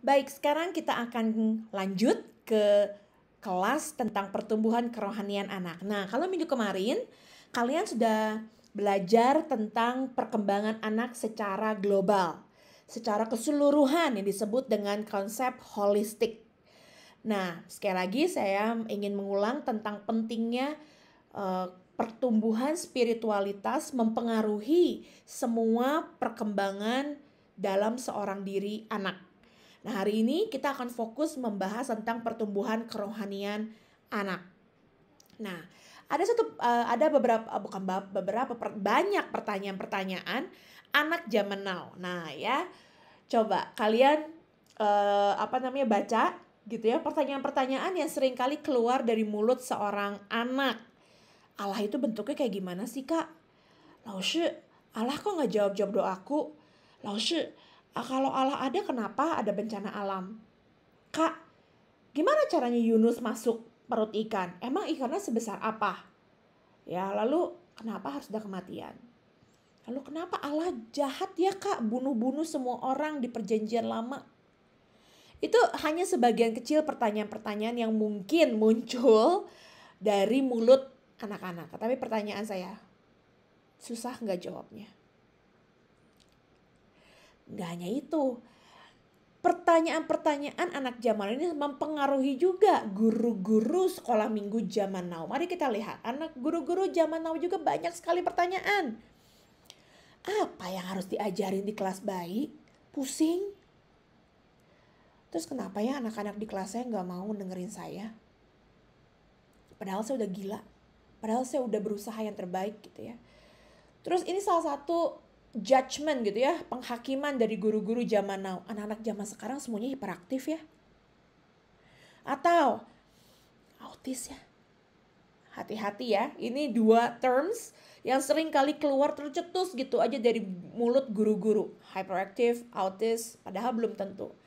Baik, sekarang kita akan lanjut ke kelas tentang pertumbuhan kerohanian anak. Nah, kalau minggu kemarin kalian sudah belajar tentang perkembangan anak secara global, secara keseluruhan yang disebut dengan konsep holistik. Nah, sekali lagi saya ingin mengulang tentang pentingnya eh, pertumbuhan spiritualitas mempengaruhi semua perkembangan dalam seorang diri anak. Nah, hari ini kita akan fokus membahas tentang pertumbuhan kerohanian anak. Nah, ada banyak pertanyaan-pertanyaan anak zaman now. Nah, ya, coba kalian baca gitu ya, pertanyaan-pertanyaan yang sering kali keluar dari mulut seorang anak. Allah itu bentuknya kayak gimana sih, Kak? Laoshi, Allah kok nggak jawab-jawab doaku? Laoshi, kalau Allah ada kenapa ada bencana alam? Kak, gimana caranya Yunus masuk perut ikan? Emang ikannya sebesar apa? Ya, lalu kenapa harus ada kematian? Lalu kenapa Allah jahat ya, Kak, bunuh-bunuh semua orang di perjanjian lama? Itu hanya sebagian kecil pertanyaan-pertanyaan yang mungkin muncul dari mulut anak-anak. Tapi pertanyaan saya, susah nggak jawabnya? Nggak hanya itu, pertanyaan-pertanyaan anak zaman ini mempengaruhi juga guru-guru sekolah minggu zaman now. Mari kita lihat, anak guru-guru zaman now juga banyak sekali pertanyaan. Apa yang harus diajarin di kelas bayi? Pusing. Terus kenapa ya anak-anak di kelas saya nggak mau dengerin saya? Padahal saya udah gila. Padahal saya udah berusaha yang terbaik gitu ya. Terus ini salah satu judgment gitu ya, penghakiman dari guru-guru zaman now. Anak-anak zaman sekarang semuanya hiperaktif ya. Atau autis ya. Hati-hati ya, ini dua terms yang sering kali keluar tercetus gitu aja dari mulut guru-guru. Hyperactive, autis, padahal belum tentu.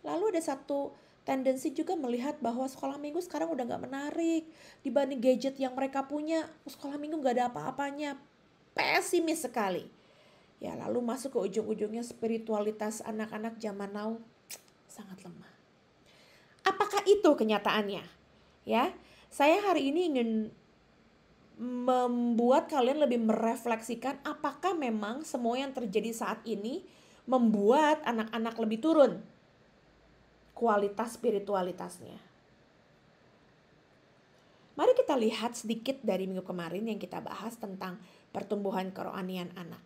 Lalu ada satu tendensi juga melihat bahwa sekolah minggu sekarang udah gak menarik. Dibanding gadget yang mereka punya, sekolah minggu gak ada apa-apanya. Pesimis sekali. Ya, lalu masuk ke ujung-ujungnya spiritualitas anak-anak zaman now sangat lemah. Apakah itu kenyataannya? Ya, saya hari ini ingin membuat kalian lebih merefleksikan apakah memang semua yang terjadi saat ini membuat anak-anak lebih turun kualitas spiritualitasnya. Mari kita lihat sedikit dari minggu kemarin yang kita bahas tentang pertumbuhan kerohanian anak.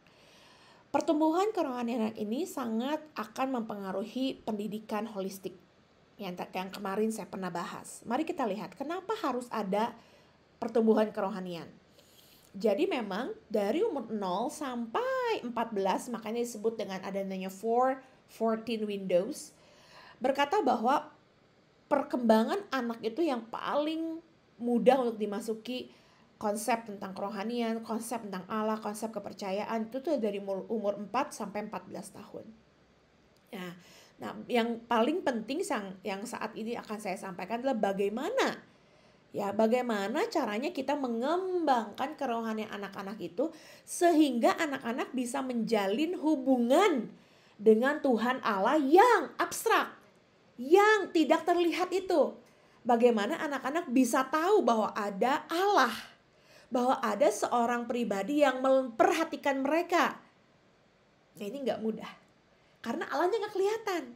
Pertumbuhan kerohanian anak ini sangat akan mempengaruhi pendidikan holistik yang kemarin saya pernah bahas. Mari kita lihat kenapa harus ada pertumbuhan kerohanian. Jadi memang dari umur 0 sampai 14, makanya disebut dengan adanya 4-14 windows, berkata bahwa perkembangan anak itu yang paling mudah untuk dimasuki konsep tentang kerohanian, konsep tentang Allah, konsep kepercayaan itu tuh dari umur 4 sampai 14 tahun. Nah, yang paling penting yang saat ini akan saya sampaikan adalah bagaimana caranya kita mengembangkan kerohanian anak-anak itu sehingga anak-anak bisa menjalin hubungan dengan Tuhan Allah yang abstrak, yang tidak terlihat itu. Bagaimana anak-anak bisa tahu bahwa ada Allah, bahwa ada seorang pribadi yang memperhatikan mereka. Nah, ini gak mudah, karena Allahnya gak kelihatan.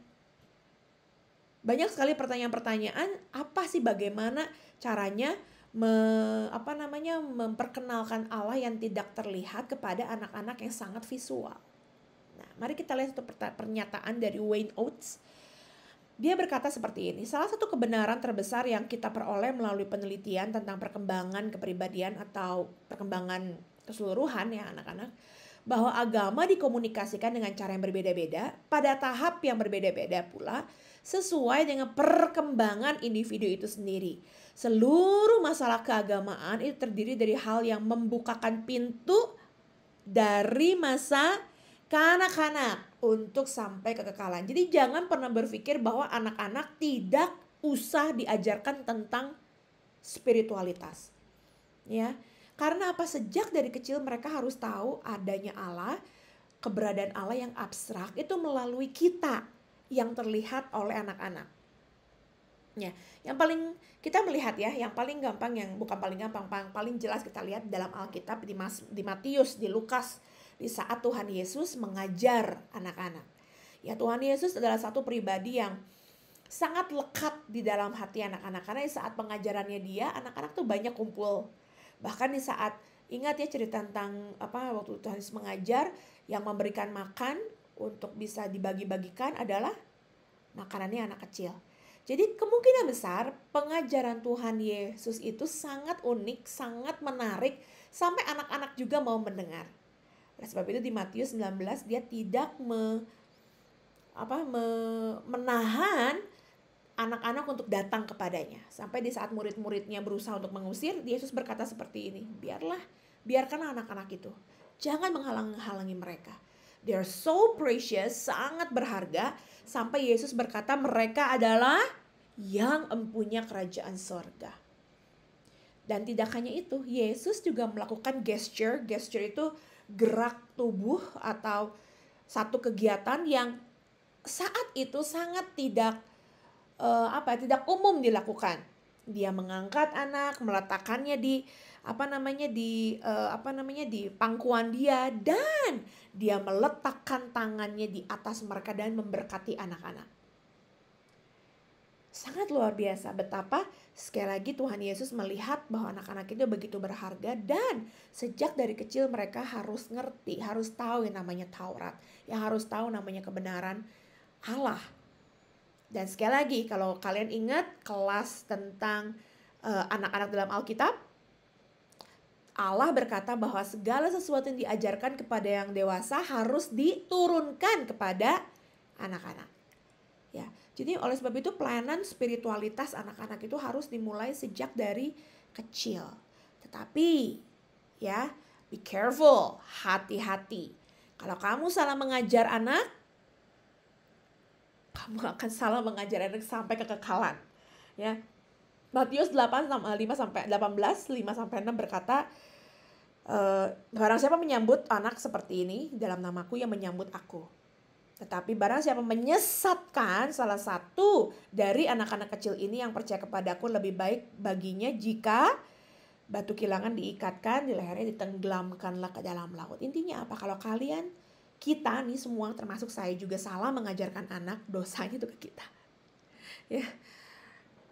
Banyak sekali pertanyaan-pertanyaan, apa sih bagaimana caranya memperkenalkan Allah yang tidak terlihat kepada anak-anak yang sangat visual. Nah, mari kita lihat satu pernyataan dari Wayne Oates. Dia berkata seperti ini, salah satu kebenaran terbesar yang kita peroleh melalui penelitian tentang perkembangan kepribadian atau perkembangan keseluruhan ya anak-anak, bahwa agama dikomunikasikan dengan cara yang berbeda-beda, pada tahap yang berbeda-beda pula, sesuai dengan perkembangan individu itu sendiri. Seluruh masalah keagamaan itu terdiri dari hal yang membukakan pintu dari masa kanak-kanak untuk sampai kekekalan. Jadi jangan pernah berpikir bahwa anak-anak tidak usah diajarkan tentang spiritualitas. Ya. Karena apa? Sejak dari kecil mereka harus tahu adanya Allah, keberadaan Allah yang abstrak itu melalui kita. yang terlihat oleh anak-anak. Ya, yang paling kita melihat ya, yang paling gampang, yang bukan paling gampang, paling jelas kita lihat dalam Alkitab di Matius, di Lukas, di saat Tuhan Yesus mengajar anak-anak. Ya, Tuhan Yesus adalah satu pribadi yang sangat lekat di dalam hati anak-anak, karena di saat pengajarannya dia, anak-anak tuh banyak kumpul. Bahkan di saat, ingat ya cerita tentang waktu Tuhan Yesus mengajar, yang memberikan makan untuk bisa dibagi-bagikan adalah makanannya anak kecil. Jadi kemungkinan besar pengajaran Tuhan Yesus itu sangat unik, sangat menarik, sampai anak-anak juga mau mendengar. Oleh sebab itu di Matius 19 dia tidak menahan anak-anak untuk datang kepadanya. Sampai di saat murid-muridnya berusaha untuk mengusir, Yesus berkata seperti ini, biarkanlah anak-anak itu. Jangan menghalangi mereka. They are so precious, sangat berharga, sampai Yesus berkata mereka adalah yang empunya kerajaan sorga. Dan tidak hanya itu, Yesus juga melakukan gesture. Gesture itu gerak tubuh atau satu kegiatan yang saat itu sangat tidak umum dilakukan. Dia mengangkat anak, meletakkannya di di pangkuan dia, dan dia meletakkan tangannya di atas mereka dan memberkati anak-anak. Sangat luar biasa betapa sekali lagi Tuhan Yesus melihat bahwa anak-anak itu begitu berharga, dan sejak dari kecil mereka harus ngerti, harus tahu yang namanya Taurat, yang harus tahu namanya kebenaran Allah. Dan sekali lagi kalau kalian ingat kelas tentang anak-anak dalam Alkitab, Allah berkata bahwa segala sesuatu yang diajarkan kepada yang dewasa harus diturunkan kepada anak-anak. Ya, jadi oleh sebab itu pelayanan spiritualitas anak-anak itu harus dimulai sejak dari kecil. Tetapi ya, be careful, hati-hati. Kalau kamu salah mengajar anak, kamu akan salah mengajar anak sampai kekekalan. Ya. Matius 5-18, 5-6 berkata, barang siapa menyambut anak seperti ini dalam namaku, yang menyambut aku. Tetapi barang siapa menyesatkan salah satu dari anak-anak kecil ini yang percaya kepadaku, lebih baik baginya jika batu kilangan diikatkan di lehernya, ditenggelamkanlah ke dalam laut. Intinya apa? Kalau kita nih semua, termasuk saya juga, salah mengajarkan anak, dosanya itu ke kita. Ya.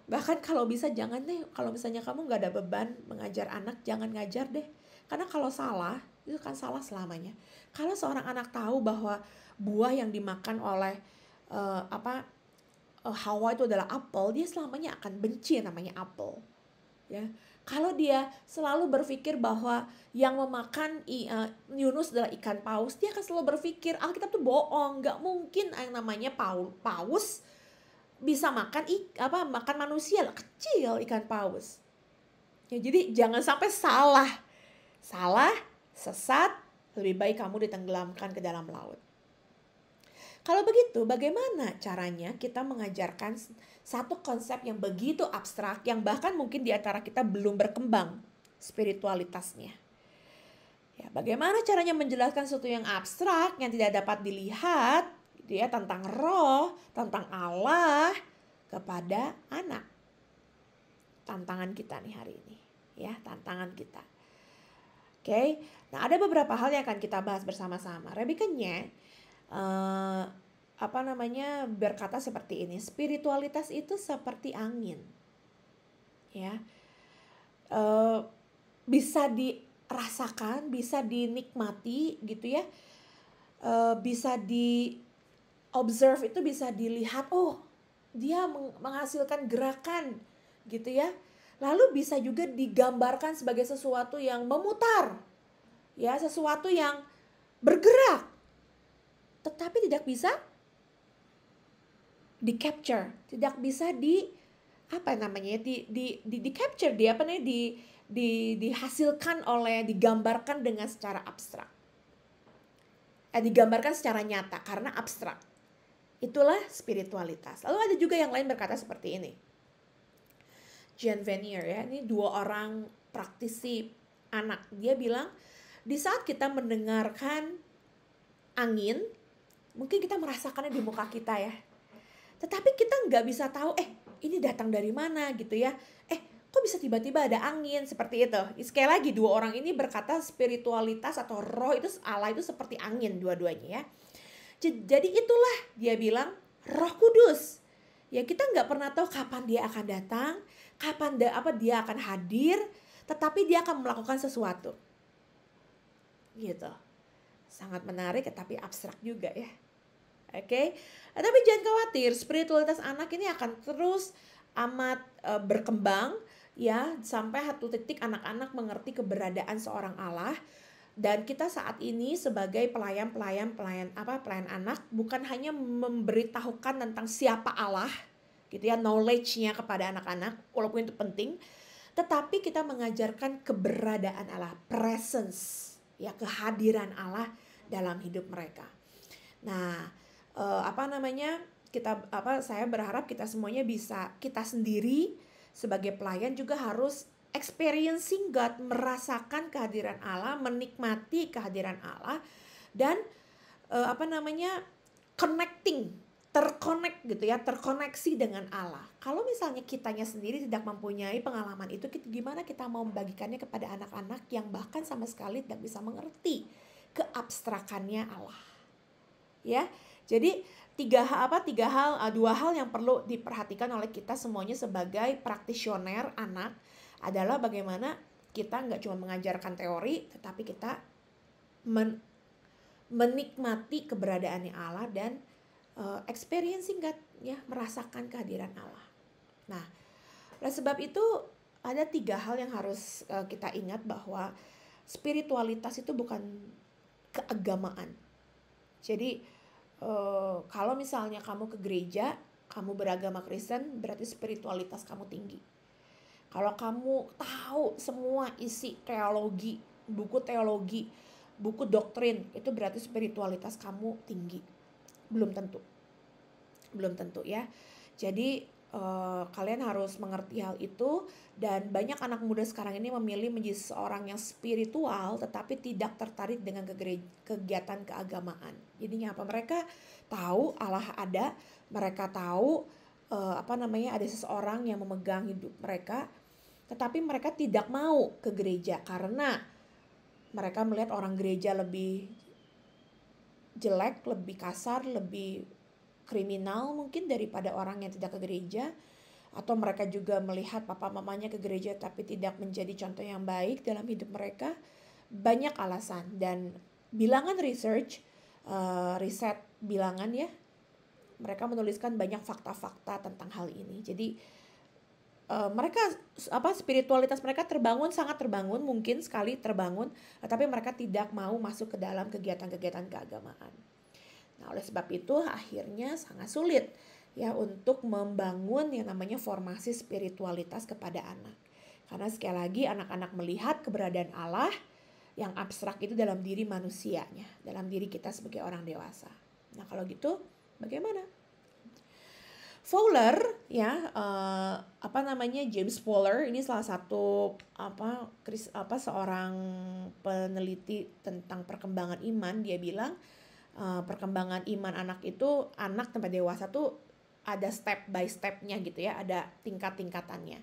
Bahkan kalau bisa jangan deh, kalau misalnya kamu gak ada beban mengajar anak, jangan ngajar deh. Karena kalau salah, itu kan salah selamanya. Kalau seorang anak tahu bahwa buah yang dimakan oleh Hawa itu adalah apel, dia selamanya akan benci namanya apel. Ya. Kalau dia selalu berpikir bahwa yang memakan Yunus adalah ikan paus, dia akan selalu berpikir Alkitab tuh bohong, gak mungkin yang namanya paus bisa makan manusia, kecil ikan paus. Ya, jadi jangan sampai salah, sesat, lebih baik kamu ditenggelamkan ke dalam laut. Kalau begitu, bagaimana caranya kita mengajarkan satu konsep yang begitu abstrak, yang bahkan mungkin di antara kita belum berkembang spiritualitasnya? Ya, bagaimana caranya menjelaskan sesuatu yang abstrak, yang tidak dapat dilihat, dia tentang roh, tentang Allah kepada anak. Tantangan kita nih hari ini, ya, tantangan kita. Oke. Nah, ada beberapa hal yang akan kita bahas bersama-sama. Rebekanya berkata seperti ini, spiritualitas itu seperti angin. Ya. Bisa dirasakan, bisa dinikmati gitu ya. Bisa observe, itu bisa dilihat, oh dia menghasilkan gerakan gitu ya. Lalu bisa juga digambarkan sebagai sesuatu yang memutar, ya, sesuatu yang bergerak, tetapi tidak bisa di capture, tidak bisa dihasilkan digambarkan dengan secara abstrak, digambarkan secara nyata karena abstrak. Itulah spiritualitas. Lalu ada juga yang lain berkata seperti ini. Jean Vanier, ya, ini 2 orang praktisi anak. Dia bilang, di saat kita mendengarkan angin, mungkin kita merasakannya di muka kita ya. Tetapi kita nggak bisa tahu, ini datang dari mana gitu ya. Kok bisa tiba-tiba ada angin seperti itu. Sekali lagi, dua orang ini berkata spiritualitas atau roh itu, Allah itu seperti angin dua-duanya ya. Jadi itulah dia bilang Roh Kudus. Ya kita nggak pernah tahu kapan dia akan datang, kapan dia akan hadir, tetapi dia akan melakukan sesuatu. Gitu. Sangat menarik tetapi abstrak juga ya. Oke. Tapi jangan khawatir, spiritualitas anak ini akan terus amat berkembang ya, sampai satu titik anak-anak mengerti keberadaan seorang Allah. Dan kita saat ini sebagai pelayan anak, bukan hanya memberitahukan tentang siapa Allah gitu ya, knowledge-nya kepada anak-anak, walaupun itu penting, tetapi kita mengajarkan keberadaan Allah, presence ya, kehadiran Allah dalam hidup mereka. Nah, saya berharap kita semuanya bisa, kita sendiri sebagai pelayan juga harus experiencing God, merasakan kehadiran Allah, menikmati kehadiran Allah, dan terconnect gitu ya, terkoneksi dengan Allah. Kalau misalnya kitanya sendiri tidak mempunyai pengalaman itu, gimana kita mau membagikannya kepada anak-anak yang bahkan sama sekali tidak bisa mengerti keabstrakannya Allah. Ya, jadi dua hal yang perlu diperhatikan oleh kita semuanya sebagai praktisioner anak adalah bagaimana kita nggak cuma mengajarkan teori, tetapi kita menikmati keberadaannya Allah dan experiencing God ya, merasakan kehadiran Allah. Nah, oleh sebab itu ada 3 hal yang harus kita ingat, bahwa spiritualitas itu bukan keagamaan. Jadi kalau misalnya kamu ke gereja, kamu beragama Kristen, berarti spiritualitas kamu tinggi. Kalau kamu tahu semua isi teologi, buku doktrin, itu berarti spiritualitas kamu tinggi. Belum tentu ya. Jadi kalian harus mengerti hal itu. Dan banyak anak muda sekarang ini memilih menjadi seorang yang spiritual tetapi tidak tertarik dengan kegiatan keagamaan. Jadinya apa? Mereka tahu Allah ada, mereka tahu ada seseorang yang memegang hidup mereka, tetapi mereka tidak mau ke gereja karena mereka melihat orang gereja lebih jelek, lebih kasar, lebih kriminal mungkin daripada orang yang tidak ke gereja. Atau mereka juga melihat papa mamanya ke gereja tapi tidak menjadi contoh yang baik dalam hidup mereka. Banyak alasan, dan bilangan riset bilangan ya, mereka menuliskan banyak fakta-fakta tentang hal ini. Jadi spiritualitas mereka sangat terbangun, mungkin sekali terbangun, tapi mereka tidak mau masuk ke dalam kegiatan-kegiatan keagamaan. Nah, oleh sebab itu akhirnya sangat sulit ya untuk membangun yang namanya formasi spiritualitas kepada anak. Karena sekali lagi anak-anak melihat keberadaan Allah yang abstrak itu dalam diri manusianya, dalam diri kita sebagai orang dewasa. Nah, kalau gitu bagaimana? Fowler ya, James Fowler ini salah satu seorang peneliti tentang perkembangan iman. Dia bilang perkembangan iman anak sampai dewasa tuh ada step by stepnya gitu ya, ada tingkat-tingkatannya.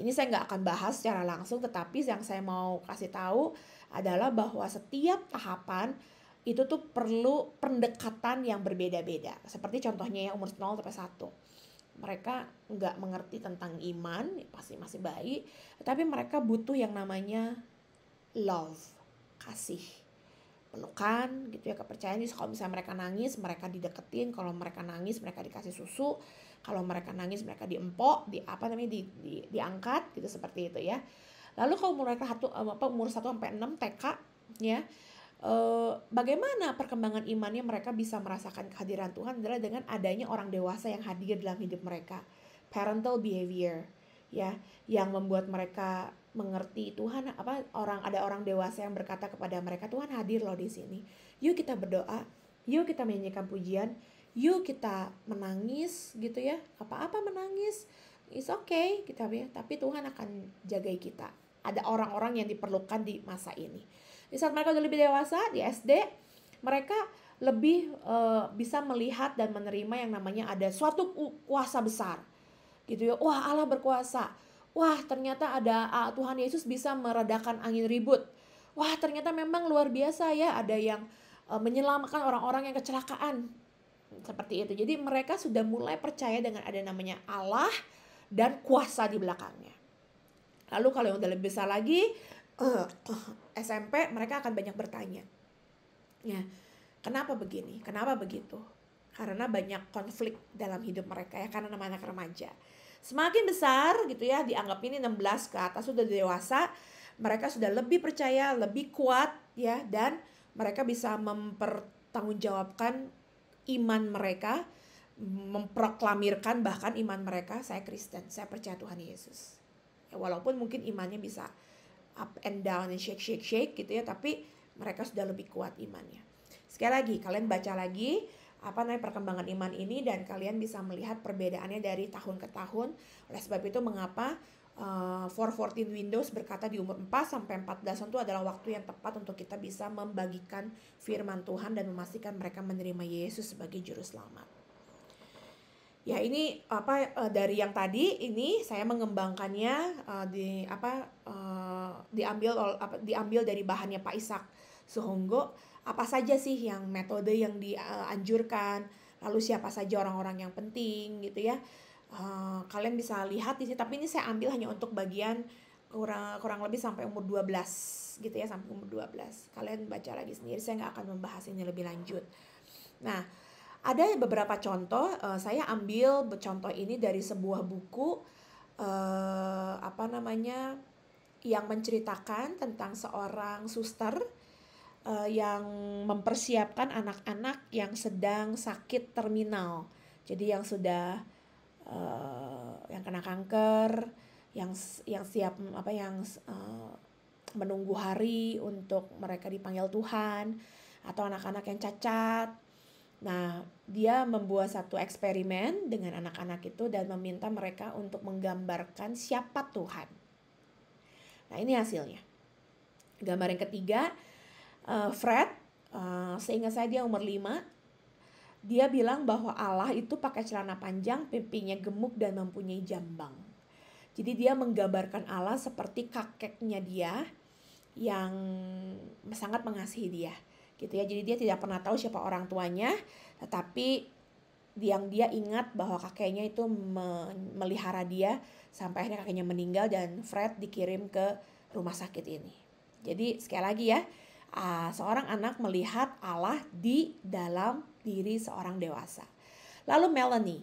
Ini saya nggak akan bahas secara langsung, tetapi yang saya mau kasih tahu adalah bahwa setiap tahapan itu tuh perlu pendekatan yang berbeda-beda. Seperti contohnya ya, umur 0 sampai 1. Mereka nggak mengerti tentang iman, pasti masih bayi, tetapi mereka butuh yang namanya love, kasih, pelukan gitu ya, kepercayaan. Kalau misalnya mereka nangis, mereka dideketin. Kalau mereka nangis, mereka dikasih susu. Kalau mereka nangis, mereka diempok, diangkat gitu, seperti itu ya. Lalu kalau mereka umur 1 sampai 6 TK ya, bagaimana perkembangan imannya, mereka bisa merasakan kehadiran Tuhan adalah dengan adanya orang dewasa yang hadir dalam hidup mereka. Parental behavior ya, yang membuat mereka mengerti Tuhan, ada orang dewasa yang berkata kepada mereka, Tuhan hadir loh di sini. Yuk kita berdoa, yuk kita menyanyikan pujian, yuk kita menangis gitu ya. Apa-apa menangis, it's okay kita ya, tapi Tuhan akan jagai kita. Ada orang-orang yang diperlukan di masa ini. Di saat mereka udah lebih dewasa, di SD, mereka lebih bisa melihat dan menerima yang namanya ada suatu kuasa besar gitu ya. Wah, Allah berkuasa. Wah, ternyata ada Tuhan Yesus bisa meredakan angin ribut. Wah, ternyata memang luar biasa ya, ada yang menyelamatkan orang-orang yang kecelakaan. Seperti itu. Jadi mereka sudah mulai percaya dengan ada namanya Allah dan kuasa di belakangnya. Lalu kalau yang udah lebih besar lagi, SMP, mereka akan banyak bertanya. Ya, kenapa begini? Kenapa begitu? Karena banyak konflik dalam hidup mereka ya, karena anak remaja. Semakin besar gitu ya, dianggap ini 16 ke atas sudah dewasa, mereka sudah lebih percaya, lebih kuat ya, dan mereka bisa mempertanggungjawabkan iman mereka, memproklamirkan bahkan iman mereka, saya Kristen, saya percaya Tuhan Yesus. Ya, walaupun mungkin imannya bisa up and down and shake gitu ya, tapi mereka sudah lebih kuat imannya. Sekali lagi, kalian baca lagi apa namanya perkembangan iman ini dan kalian bisa melihat perbedaannya dari tahun ke tahun. Oleh sebab itu mengapa 414 Windows berkata di umur 4 sampai 14 itu adalah waktu yang tepat untuk kita bisa membagikan firman Tuhan dan memastikan mereka menerima Yesus sebagai juru selamat. Ya, ini dari yang tadi ini saya mengembangkannya diambil dari bahannya Pak Ishak Suhonggo. Apa saja sih yang metode yang dianjurkan, lalu siapa saja orang-orang yang penting gitu ya. Kalian bisa lihat di sini, tapi ini saya ambil hanya untuk bagian kurang lebih sampai umur 12 gitu ya, sampai umur 12. Kalian baca lagi sendiri, saya nggak akan membahas ini lebih lanjut. Nah, ada beberapa contoh, saya ambil contoh ini dari sebuah buku yang menceritakan tentang seorang suster yang mempersiapkan anak-anak yang sedang sakit terminal. Jadi yang sudah yang kena kanker, yang siap menunggu hari untuk mereka dipanggil Tuhan, atau anak-anak yang cacat. Nah, dia membuat satu eksperimen dengan anak-anak itu dan meminta mereka untuk menggambarkan siapa Tuhan. Nah, ini hasilnya. Gambar yang ketiga, Fred, seingat saya dia umur 5, dia bilang bahwa Allah itu pakai celana panjang, pipinya gemuk dan mempunyai jambang. Jadi dia menggambarkan Allah seperti kakeknya dia yang sangat mengasihi dia. Gitu ya. Jadi dia tidak pernah tahu siapa orang tuanya, tetapi yang dia ingat bahwa kakeknya itu melihara dia sampai akhirnya kakeknya meninggal dan Fred dikirim ke rumah sakit ini. Jadi sekali lagi ya, seorang anak melihat Allah di dalam diri seorang dewasa. Lalu Melanie,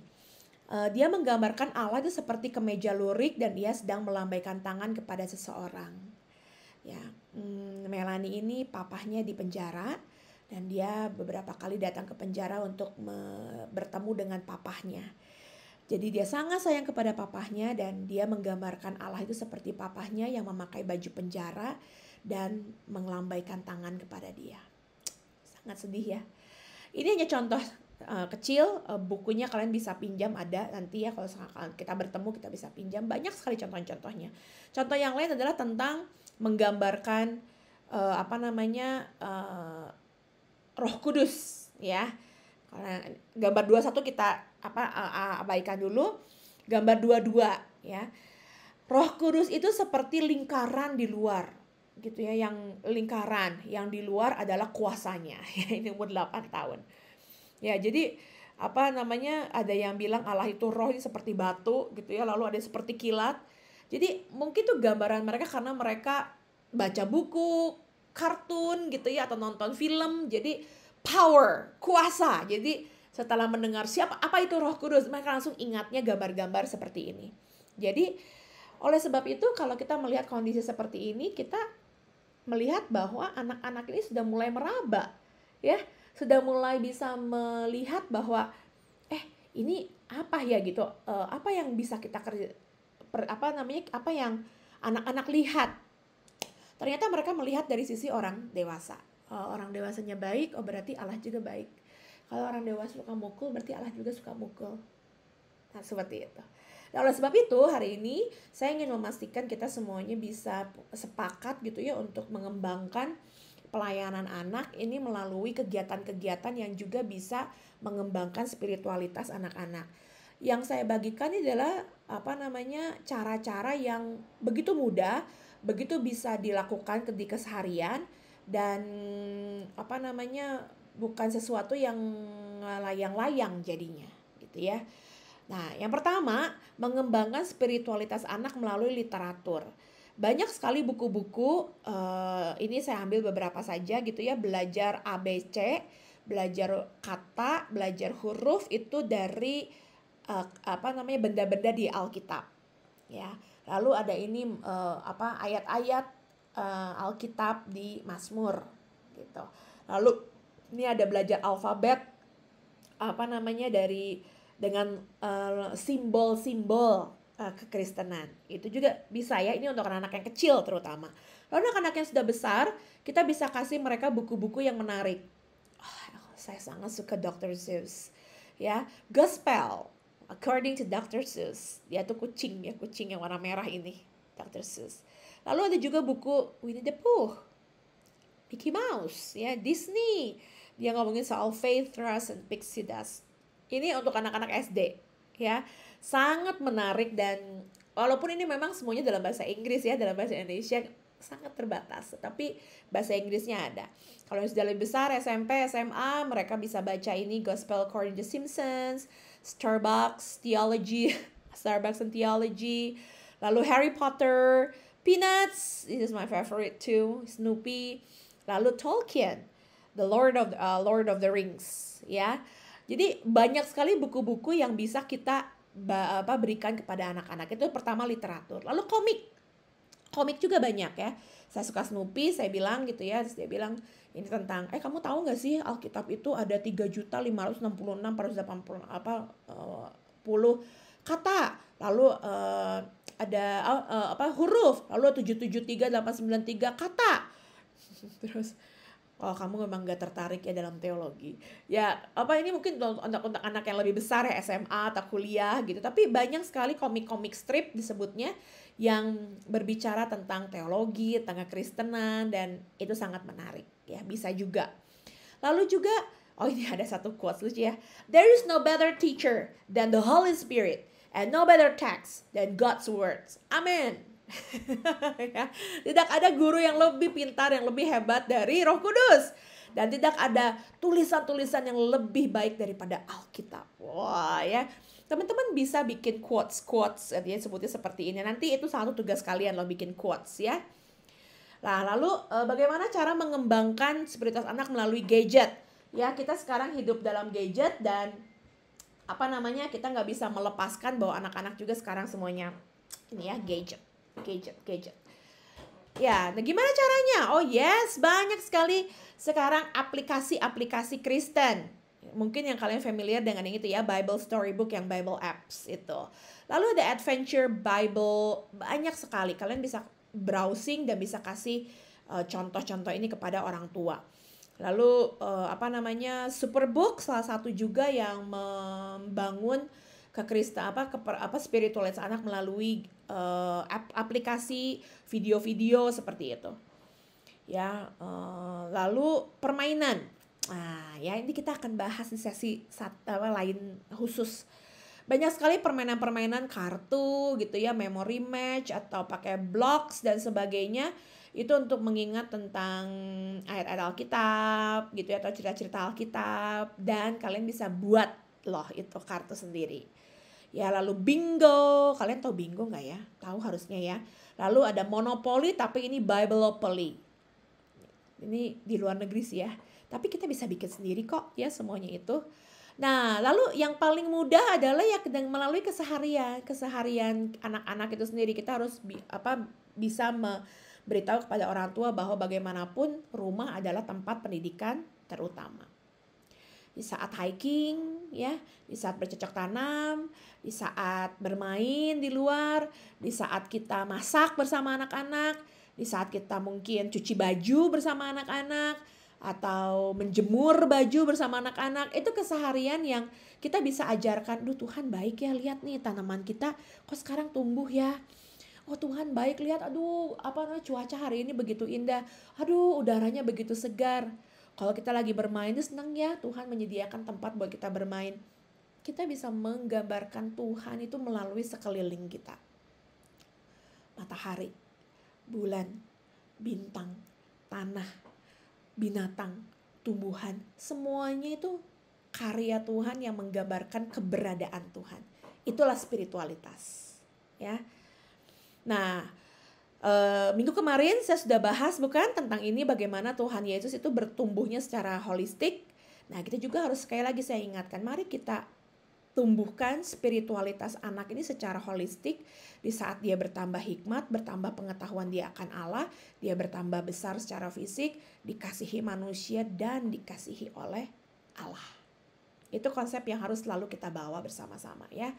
dia menggambarkan Allah itu seperti kemeja lurik dan dia sedang melambaikan tangan kepada seseorang. Ya, Melanie ini papahnya di penjara dan dia beberapa kali datang ke penjara untuk bertemu dengan papahnya. Jadi dia sangat sayang kepada papahnya dan dia menggambarkan Allah itu seperti papahnya yang memakai baju penjara dan melambaikan tangan kepada dia. Sangat sedih ya. Ini hanya contoh kecil, bukunya kalian bisa pinjam, ada nanti ya kalau kita bertemu kita bisa pinjam. Banyak sekali contoh-contohnya. Contoh yang lain adalah tentang menggambarkan Roh Kudus ya. Karena gambar 21 kita abaikan dulu. Gambar 22 ya. Roh Kudus itu seperti lingkaran di luar gitu ya, yang lingkaran yang di luar adalah kuasanya. Ini umur 8 tahun. Ya, jadi ada yang bilang Allah itu roh ini seperti batu gitu ya, lalu ada seperti kilat. Jadi mungkin tuh gambaran mereka karena mereka baca buku, kartun gitu ya, atau nonton film. Jadi power, kuasa. Jadi setelah mendengar apa itu Roh Kudus, mereka langsung ingatnya gambar-gambar seperti ini. Jadi oleh sebab itu kalau kita melihat kondisi seperti ini, kita melihat bahwa anak-anak ini sudah mulai meraba ya, sudah mulai bisa melihat bahwa ini apa ya gitu, apa yang bisa kita kerja, apa yang anak-anak lihat. Ternyata mereka melihat dari sisi orang dewasa. Orang dewasanya baik, berarti Allah juga baik. Kalau orang dewasa suka mukul, berarti Allah juga suka mukul. Nah, seperti itu. Nah, oleh sebab itu hari ini saya ingin memastikan kita semuanya bisa sepakat gitu ya untuk mengembangkan pelayanan anak ini melalui kegiatan-kegiatan yang juga bisa mengembangkan spiritualitas anak-anak. Yang saya bagikan ini adalah cara-cara yang begitu mudah, begitu bisa dilakukan di keseharian, dan bukan sesuatu yang layang-layang jadinya gitu ya. Nah, yang pertama, mengembangkan spiritualitas anak melalui literatur. Banyak sekali buku-buku, ini saya ambil beberapa saja gitu ya, belajar ABC, belajar kata, belajar huruf itu dari benda-benda di Alkitab ya. Lalu ada ini ayat-ayat Alkitab di Mazmur gitu. Lalu ini ada belajar alfabet dengan simbol-simbol kekristenan. Itu juga bisa ya, ini untuk anak-anak yang kecil terutama. Lalu anak-anak yang sudah besar, kita bisa kasih mereka buku-buku yang menarik. Saya sangat suka Dr. Seuss. Ya, Gospel according to Dr. Seuss. Dia tuh kucing yang warna merah ini, Dr. Seuss. Lalu ada juga buku Winnie the Pooh, Mickey Mouse, ya, Disney. Dia ngomongin soal faith, trust, and pixie dust. Ini untuk anak-anak SD, ya. Sangat menarik, dan walaupun ini memang semuanya dalam bahasa Inggris ya, dalam bahasa Indonesia sangat terbatas, tapi bahasa Inggrisnya ada. Kalau yang sudah lebih besar, SMP, SMA, mereka bisa baca ini Gospel According to Simpsons, Starbucks and Theology, lalu Harry Potter, Peanuts, this is my favorite too, Snoopy, lalu Tolkien, The Lord of the Rings, ya. Jadi banyak sekali buku-buku yang bisa kita berikan kepada anak-anak. Itu pertama literatur. Lalu komik juga banyak ya. Saya suka Snoopy, saya bilang gitu ya. Terus dia bilang ini tentang, kamu tahu nggak sih Alkitab itu ada 3.566.480 kata. Lalu ada huruf. Lalu 773.893 kata. Terus kamu memang gak tertarik ya dalam teologi. Ya, ini mungkin untuk anak yang lebih besar ya, SMA atau kuliah gitu. Tapi banyak sekali komik-komik strip disebutnya yang berbicara tentang teologi, tentang kekristenan, dan itu sangat menarik ya, bisa juga. Lalu juga, ini ada satu quotes lucu ya. There is no better teacher than the Holy Spirit, and no better text than God's words. Amen. Ya, tidak ada guru yang lebih pintar, yang lebih hebat dari Roh Kudus, dan tidak ada tulisan-tulisan yang lebih baik daripada Alkitab. Wah ya, teman-teman bisa bikin quotes ya, sebutnya seperti ini. Nanti itu satu tugas kalian loh, bikin quotes ya. Nah, lalu bagaimana cara mengembangkan spiritualitas anak melalui gadget? Ya, kita sekarang hidup dalam gadget, dan kita nggak bisa melepaskan bahwa anak-anak juga sekarang semuanya ini ya, gadget. Ya, nah gimana caranya? Oh yes, banyak sekali sekarang aplikasi Kristen. Mungkin yang kalian familiar dengan yang itu ya, Bible Storybook, yang Bible Apps itu. Lalu ada Adventure Bible, banyak sekali. Kalian bisa browsing dan bisa kasih contoh-contoh ini kepada orang tua. Lalu Superbook, salah satu juga yang membangun spiritualitas anak melalui aplikasi video-video seperti itu ya. Lalu permainan, ya ini kita akan bahas di sesi lain khusus. Banyak sekali permainan-permainan kartu gitu ya, memory match atau pakai blocks dan sebagainya, itu untuk mengingat tentang ayat-ayat Alkitab gitu ya, atau cerita-cerita Alkitab, dan kalian bisa buat loh itu kartu sendiri. Ya, lalu bingo, kalian tahu bingo nggak ya? Tahu harusnya ya. Lalu ada Monopoly, tapi ini Bibleopoly. Ini di luar negeri sih ya. Tapi kita bisa bikin sendiri kok ya semuanya itu. Nah, lalu yang paling mudah adalah ya melalui keseharian anak-anak itu sendiri. Kita harus bisa memberitahu kepada orang tua bahwa bagaimanapun rumah adalah tempat pendidikan terutama. Di saat hiking ya, di saat bercocok tanam, di saat bermain di luar, di saat kita masak bersama anak-anak, di saat kita mungkin cuci baju bersama anak-anak, atau menjemur baju bersama anak-anak. Itu keseharian yang kita bisa ajarkan. Tuhan baik ya, lihat nih tanaman kita kok sekarang tumbuh ya. Oh Tuhan baik, lihat aduh apa namanya cuaca hari ini begitu indah. Aduh udaranya begitu segar. Kalau kita lagi bermain itu senang ya Tuhan menyediakan tempat buat kita bermain. Kita bisa menggambarkan Tuhan itu melalui sekeliling kita. Matahari, bulan, bintang, tanah, binatang, tumbuhan, semuanya itu karya Tuhan yang menggambarkan keberadaan Tuhan. Itulah spiritualitas, ya. Nah, minggu kemarin saya sudah bahas bukan tentang ini bagaimana Tuhan Yesus itu bertumbuhnya secara holistik. Nah, kita juga harus sekali lagi saya ingatkan, mari kita tumbuhkan spiritualitas anak ini secara holistik. Di saat dia bertambah hikmat, bertambah pengetahuan dia akan Allah, dia bertambah besar secara fisik, dikasihi manusia dan dikasihi oleh Allah. Itu konsep yang harus selalu kita bawa bersama-sama ya.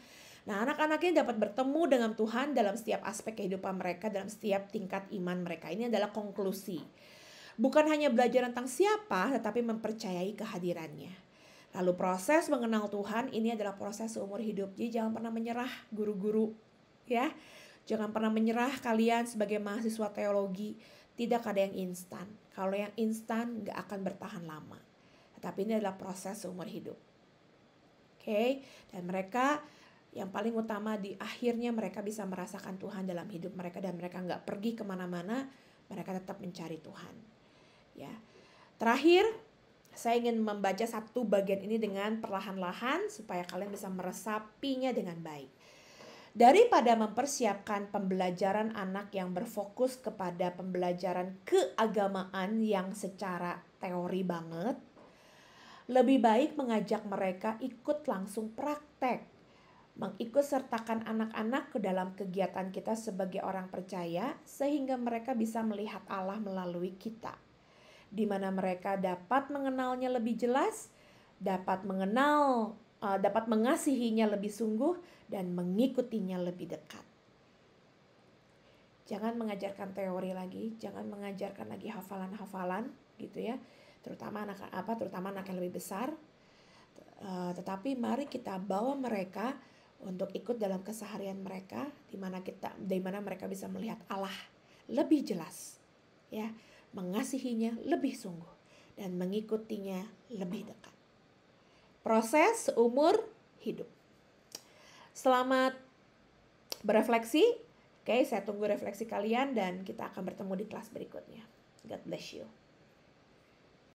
Nah, anak-anak ini dapat bertemu dengan Tuhan dalam setiap aspek kehidupan mereka, dalam setiap tingkat iman mereka. Ini adalah konklusi. Bukan hanya belajar tentang siapa, tetapi mempercayai kehadirannya. Lalu proses mengenal Tuhan ini adalah proses seumur hidup. Jadi jangan pernah menyerah guru-guru ya. Jangan pernah menyerah kalian sebagai mahasiswa teologi. Tidak ada yang instan. Kalau yang instan gak akan bertahan lama. Tetapi ini adalah proses seumur hidup. Oke, dan mereka yang paling utama di akhirnya mereka bisa merasakan Tuhan dalam hidup mereka. Dan mereka gak pergi kemana-mana. Mereka tetap mencari Tuhan. Ya. Terakhir, saya ingin membaca satu bagian ini dengan perlahan-lahan supaya kalian bisa meresapinya dengan baik. Daripada mempersiapkan pembelajaran anak yang berfokus kepada pembelajaran keagamaan yang secara teori banget, lebih baik mengajak mereka ikut langsung praktek. Mengikut sertakan anak-anak ke dalam kegiatan kita sebagai orang percaya sehingga mereka bisa melihat Allah melalui kita. Di mana mereka dapat mengenalnya lebih jelas, dapat mengasihinya lebih sungguh, dan mengikutinya lebih dekat. Jangan mengajarkan teori lagi, jangan mengajarkan lagi hafalan-hafalan, gitu ya. Terutama anak yang lebih besar. Tetapi mari kita bawa mereka untuk ikut dalam keseharian mereka, di mana mereka bisa melihat Allah lebih jelas, ya. Mengasihinya lebih sungguh dan mengikutinya lebih dekat. Proses seumur hidup. Selamat berefleksi. Oke, saya tunggu refleksi kalian dan kita akan bertemu di kelas berikutnya. God bless you.